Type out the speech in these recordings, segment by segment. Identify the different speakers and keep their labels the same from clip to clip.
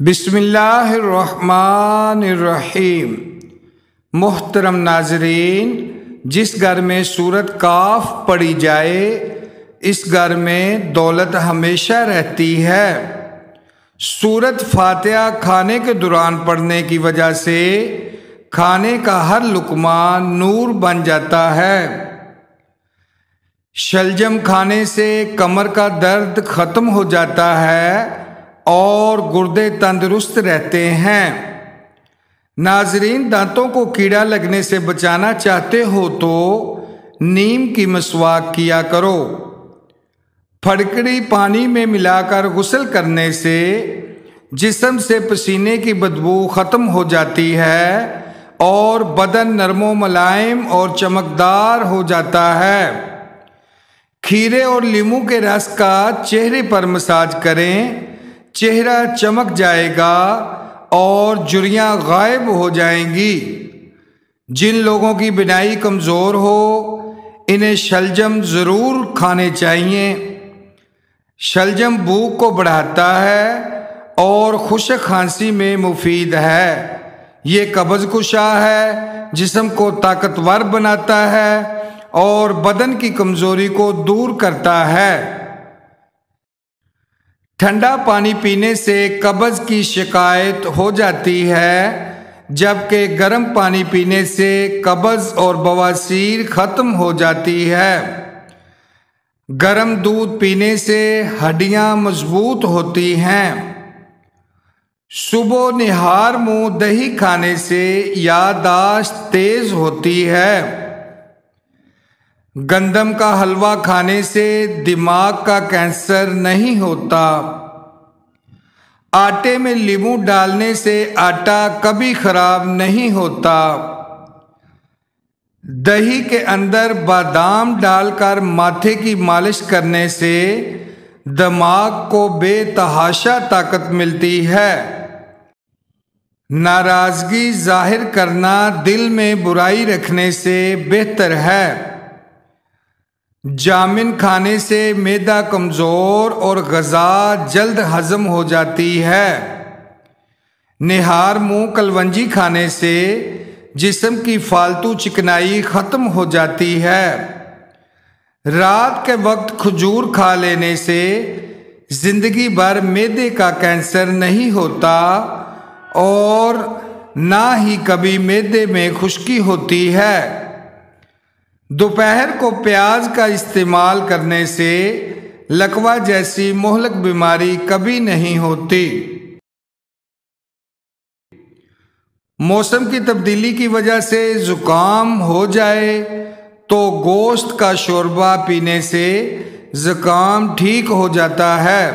Speaker 1: बिस्मिल्लाहिर्रहमानिर्रहीम। मुहतरम नाजरीन, जिस घर में सूरत काफ पढ़ी जाए इस घर में दौलत हमेशा रहती है। सूरत फातिहा खाने के दौरान पढ़ने की वजह से खाने का हर लुकमा नूर बन जाता है। शलजम खाने से कमर का दर्द ख़त्म हो जाता है और गुर्दे तंदुरुस्त रहते हैं। नाजरीन, दांतों को कीड़ा लगने से बचाना चाहते हो तो नीम की मसवाक किया करो। फटकड़ी पानी में मिलाकर गुस्ल करने से जिस्म से पसीने की बदबू ख़त्म हो जाती है और बदन नरमो मुलायम और चमकदार हो जाता है। खीरे और लीमू के रस का चेहरे पर मसाज करें, चेहरा चमक जाएगा और झुर्रियाँ गायब हो जाएंगी। जिन लोगों की बिनाई कमज़ोर हो इन्हें शलजम ज़रूर खाने चाहिए। शलजम भूख को बढ़ाता है और खुश्क खांसी में मुफीद है। ये कब्ज़ कुशा है, जिस्म को ताकतवर बनाता है और बदन की कमज़ोरी को दूर करता है। ठंडा पानी पीने से कब्ज़ की शिकायत हो जाती है, जबकि गर्म पानी पीने से कब्ज़ और बवासीर ख़त्म हो जाती है। गर्म दूध पीने से हड्डियाँ मजबूत होती हैं। सुबह निहार मुँह दही खाने से याददाश्त तेज़ होती है। गंदम का हलवा खाने से दिमाग का कैंसर नहीं होता। आटे में नींबू डालने से आटा कभी खराब नहीं होता। दही के अंदर बादाम डालकर माथे की मालिश करने से दिमाग को बेतहाशा ताकत मिलती है। नाराज़गी जाहिर करना दिल में बुराई रखने से बेहतर है। जामिन खाने से मैदा कमज़ोर और ग़ज़ा जल्द हज़म हो जाती है। निहार मुँह कलवंजी खाने से जिस्म की फालतू चिकनाई ख़त्म हो जाती है। रात के वक्त खजूर खा लेने से ज़िंदगी भर मैदे का कैंसर नहीं होता और ना ही कभी मैदे में खुश्की होती है। दोपहर को प्याज का इस्तेमाल करने से लकवा जैसी मुहलक बीमारी कभी नहीं होती। मौसम की तब्दीली की वजह से ज़ुकाम हो जाए तो गोश्त का शोरबा पीने से ज़ुकाम ठीक हो जाता है।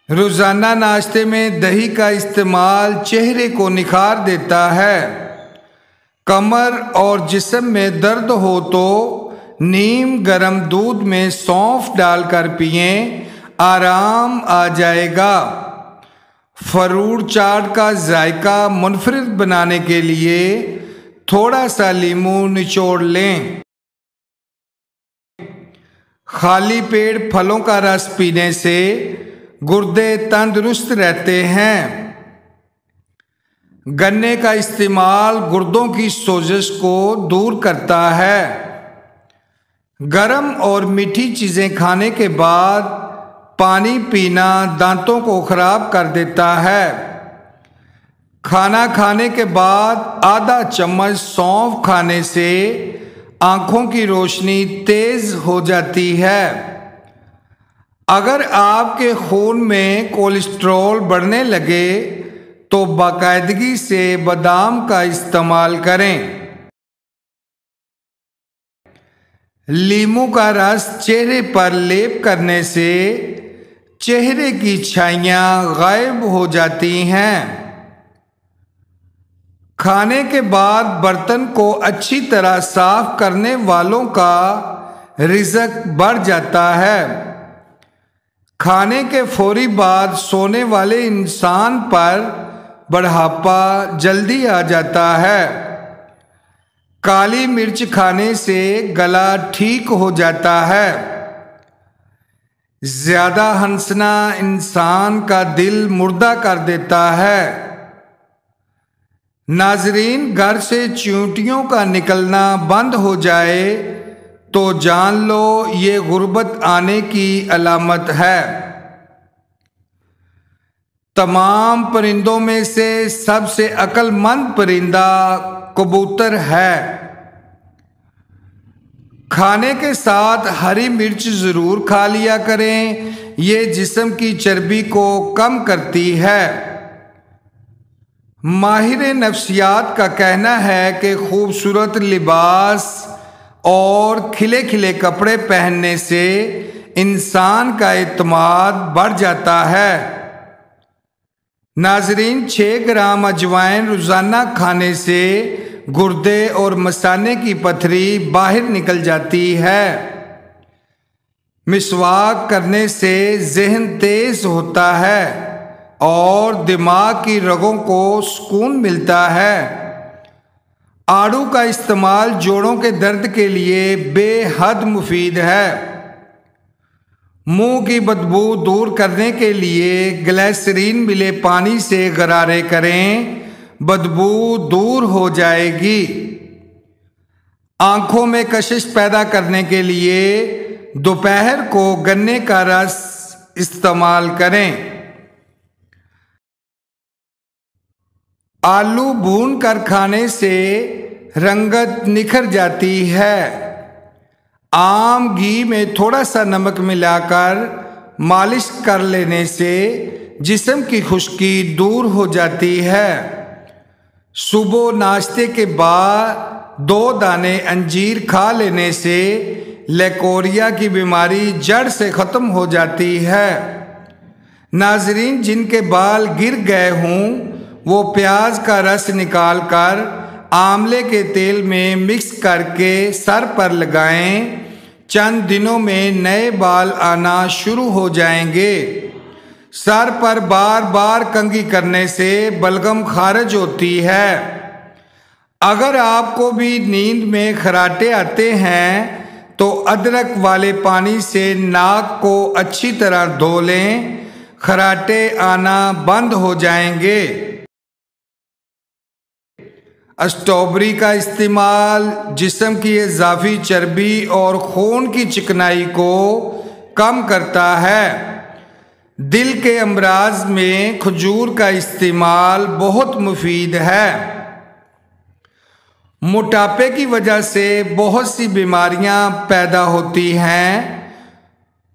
Speaker 1: रोज़ाना नाश्ते में दही का इस्तेमाल चेहरे को निखार देता है। कमर और जिस्म में दर्द हो तो नीम गर्म दूध में सौंफ डालकर पिएं, आराम आ जाएगा। फ्रूट चाट का जायका मुनफरिद बनाने के लिए थोड़ा सा लीमू निचोड़ लें। खाली पेट फलों का रस पीने से गुर्दे तंदुरुस्त रहते हैं। गन्ने का इस्तेमाल गुर्दों की सोजिश को दूर करता है। गरम और मीठी चीज़ें खाने के बाद पानी पीना दांतों को खराब कर देता है। खाना खाने के बाद आधा चम्मच सौंफ खाने से आँखों की रोशनी तेज़ हो जाती है। अगर आपके खून में कोलेस्ट्रॉल बढ़ने लगे तो बाकायदगी से बादाम का इस्तेमाल करें। लीमू का रस चेहरे पर लेप करने से चेहरे की छाइयाँ गायब हो जाती हैं। खाने के बाद बर्तन को अच्छी तरह साफ करने वालों का रिज़्क बढ़ जाता है। खाने के फौरी बाद सोने वाले इंसान पर बढ़ापा जल्दी आ जाता है। काली मिर्च खाने से गला ठीक हो जाता है। ज्यादा हंसना इंसान का दिल मुर्दा कर देता है। नाजरीन, घर से चींटियों का निकलना बंद हो जाए तो जान लो ये गुर्बत आने की अलामत है। तमाम परिंदों में से सबसे अक्लमंद परिंदा कबूतर है। खाने के साथ हरी मिर्च जरूर खा लिया करें, ये जिस्म की चर्बी को कम करती है। माहिर नफ्सियात का कहना है कि खूबसूरत लिबास और खिले खिले कपड़े पहनने से इंसान का एतमाद बढ़ जाता है। नाजरीन, 6 ग्राम अजवाइन रोजाना खाने से गुर्दे और मसाने की पथरी बाहर निकल जाती है। मिसवाक करने से जहन तेज होता है और दिमाग की रगों को सुकून मिलता है। आड़ू का इस्तेमाल जोड़ों के दर्द के लिए बेहद मुफीद है। मुंह की बदबू दूर करने के लिए ग्लिसरीन मिले पानी से गरारे करें, बदबू दूर हो जाएगी। आंखों में कशिश पैदा करने के लिए दोपहर को गन्ने का रस इस्तेमाल करें। आलू भून कर खाने से रंगत निखर जाती है। आम घी में थोड़ा सा नमक मिलाकर मालिश कर लेने से जिस्म की खुश्की दूर हो जाती है। सुबह नाश्ते के बाद 2 दाने अंजीर खा लेने से लेकोरिया की बीमारी जड़ से ख़त्म हो जाती है। नाजरीन, जिनके बाल गिर गए हों वो प्याज का रस निकालकर आंवले के तेल में मिक्स करके सर पर लगाएं। चंद दिनों में नए बाल आना शुरू हो जाएंगे। सर पर बार बार कंघी करने से बलगम खारिज होती है। अगर आपको भी नींद में खराटे आते हैं तो अदरक वाले पानी से नाक को अच्छी तरह धो लें, खराटे आना बंद हो जाएंगे। स्ट्रॉबेरी का इस्तेमाल जिस्म की इजाफी चर्बी और खून की चिकनाई को कम करता है। दिल के अमराज में खजूर का इस्तेमाल बहुत मुफीद है। मोटापे की वजह से बहुत सी बीमारियां पैदा होती हैं।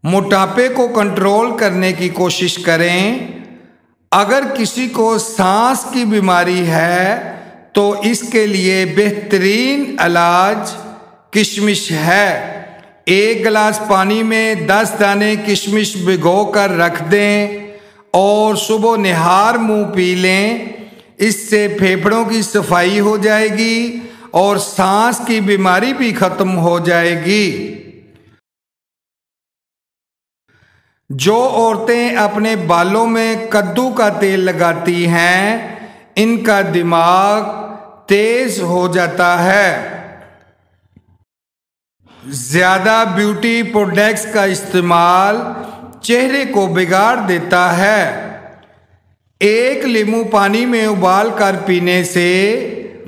Speaker 1: मोटापे को कंट्रोल करने की कोशिश करें। अगर किसी को सांस की बीमारी है तो इसके लिए बेहतरीन इलाज किशमिश है। 1 गिलास पानी में 10 दाने किशमिश भिगो कर रख दें और सुबह निहार मुंह पी लें। इससे फेफड़ों की सफाई हो जाएगी और सांस की बीमारी भी खत्म हो जाएगी। जो औरतें अपने बालों में कद्दू का तेल लगाती हैं, इनका दिमाग तेज हो जाता है। ज्यादा ब्यूटी प्रोडक्ट्स का इस्तेमाल चेहरे को बिगाड़ देता है। 1 लीमू पानी में उबाल कर पीने से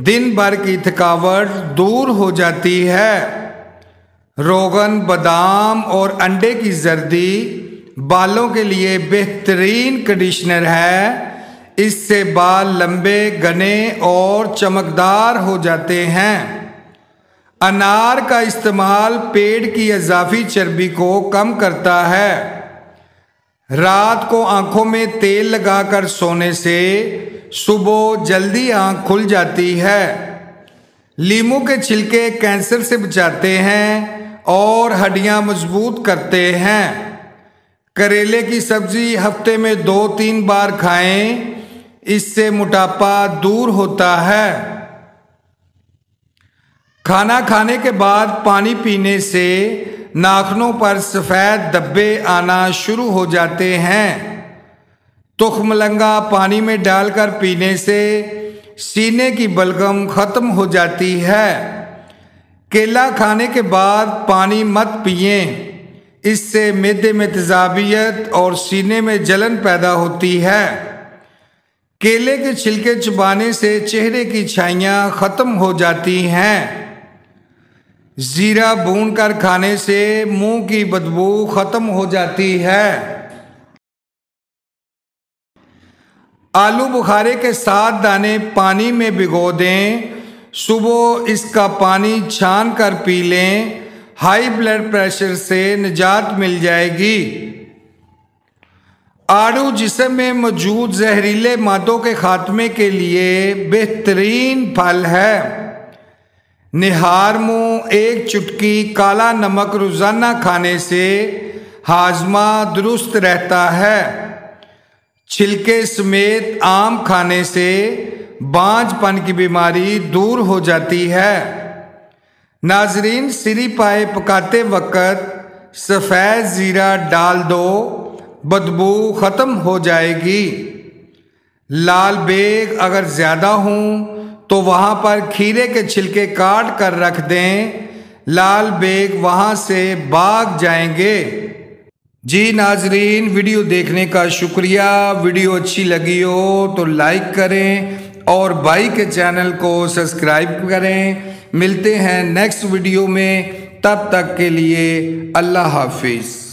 Speaker 1: दिन भर की थकावट दूर हो जाती है। रोगन, बादाम और अंडे की जर्दी बालों के लिए बेहतरीन कंडीशनर है। इससे बाल लंबे, घने और चमकदार हो जाते हैं। अनार का इस्तेमाल पेट की इजाफी चर्बी को कम करता है। रात को आंखों में तेल लगाकर सोने से सुबह जल्दी आंख खुल जाती है। लीमू के छिलके कैंसर से बचाते हैं और हड्डियां मजबूत करते हैं। करेले की सब्जी हफ्ते में 2-3 बार खाएं, इससे मोटापा दूर होता है। खाना खाने के बाद पानी पीने से नाखूनों पर सफ़ेद धब्बे आना शुरू हो जाते हैं। तुखमलंगा पानी में डालकर पीने से सीने की बलगम खत्म हो जाती है। केला खाने के बाद पानी मत पिएं, इससे मैदे में तेजाबियत और सीने में जलन पैदा होती है। केले के छिलके चबाने से चेहरे की छाइयाँ खत्म हो जाती हैं। जीरा भून कर खाने से मुंह की बदबू खत्म हो जाती है। आलू बुखारे के 7 दाने पानी में भिगो दें, सुबह इसका पानी छान कर पी लें, हाई ब्लड प्रेशर से निजात मिल जाएगी। आड़ू जिस्म में मौजूद जहरीले मादों के खात्मे के लिए बेहतरीन फल है। निहार मुंह 1 चुटकी काला नमक रोजाना खाने से हाजमा दुरुस्त रहता है। छिलके समेत आम खाने से बांझपन की बीमारी दूर हो जाती है। नाजरीन, सिरी पाए पकाते वक्त सफ़ेद ज़ीरा डाल दो, बदबू ख़त्म हो जाएगी। लाल बेग अगर ज़्यादा हों तो वहाँ पर खीरे के छिलके काट कर रख दें, लाल बेग वहाँ से भाग जाएंगे। जी नाजरीन, वीडियो देखने का शुक्रिया। वीडियो अच्छी लगी हो तो लाइक करें और भाई के चैनल को सब्सक्राइब करें। मिलते हैं नेक्स्ट वीडियो में, तब तक के लिए अल्लाह हाफिज़।